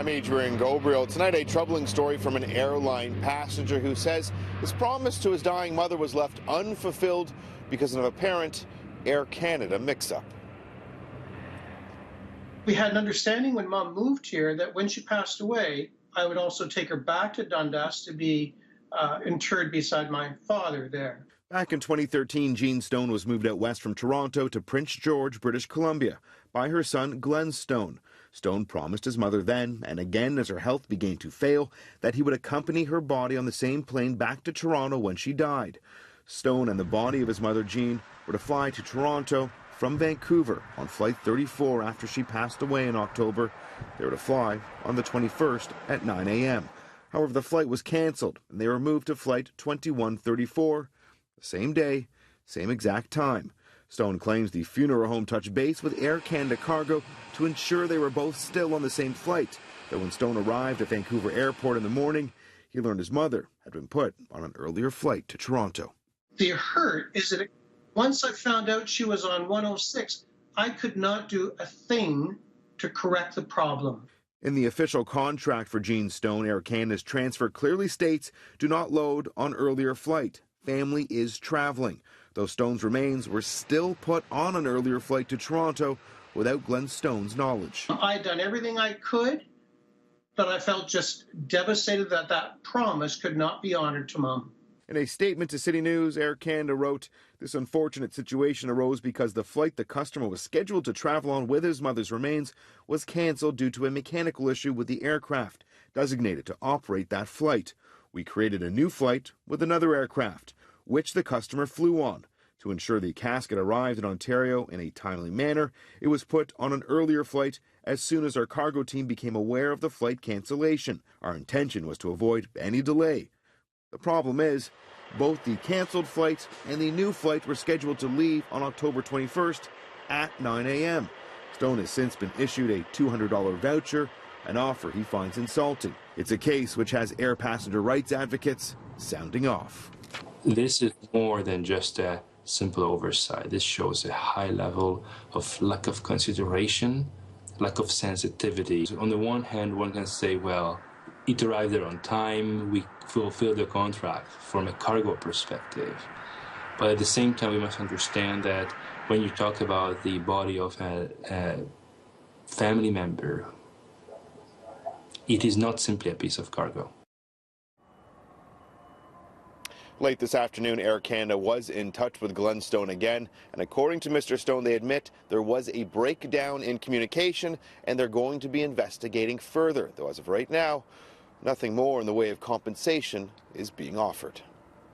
I'm Adrian Gobriel. Tonight, a troubling story from an airline passenger who says his promise to his dying mother was left unfulfilled because of an apparent Air Canada mix-up. We had an understanding when Mom moved here that when she passed away, I would also take her back to Dundas to be interred beside my father there. Back in 2013, Jean Stone was moved out west from Toronto to Prince George, British Columbia, by her son Glenn Stone. Stone promised his mother then, and again as her health began to fail, that he would accompany her body on the same plane back to Toronto when she died. Stone and the body of his mother Jean were to fly to Toronto from Vancouver on Flight 34 after she passed away in October. They were to fly on the 21st at 9 a.m. However, the flight was cancelled, and they were moved to Flight 2134, the same day, same exact time. Stone claims the funeral home touched base with Air Canada Cargo to ensure they were both still on the same flight. But when Stone arrived at Vancouver Airport in the morning, he learned his mother had been put on an earlier flight to Toronto. The hurt is that once I found out she was on 106, I could not do a thing to correct the problem. In the official contract for Jean Stone, Air Canada's transfer clearly states, do not load on earlier flight. Family is traveling. Though Stone's remains were still put on an earlier flight to Toronto without Glenn Stone's knowledge. I had done everything I could, but I felt just devastated that that promise could not be honored to Mom. In a statement to CityNews, Air Canada wrote, this unfortunate situation arose because the flight the customer was scheduled to travel on with his mother's remains was cancelled due to a mechanical issue with the aircraft designated to operate that flight. We created a new flight with another aircraft, which the customer flew on. To ensure the casket arrived in Ontario in a timely manner, it was put on an earlier flight as soon as our cargo team became aware of the flight cancellation. Our intention was to avoid any delay. The problem is, both the cancelled flight and the new flight were scheduled to leave on October 21st at 9 a.m. Stone has since been issued a $200 voucher, an offer he finds insulting. It's a case which has air passenger rights advocates sounding off. This is more than just a simple oversight. This shows a high level of lack of consideration, lack of sensitivity. So on the one hand, one can say, well, it arrived there on time, we fulfilled the contract from a cargo perspective. But at the same time, we must understand that when you talk about the body of a family member, it is not simply a piece of cargo. Late this afternoon, Air Canada was in touch with Glenn Stone again, and according to Mr. Stone, they admit there was a breakdown in communication, and they're going to be investigating further, though as of right now, nothing more in the way of compensation is being offered.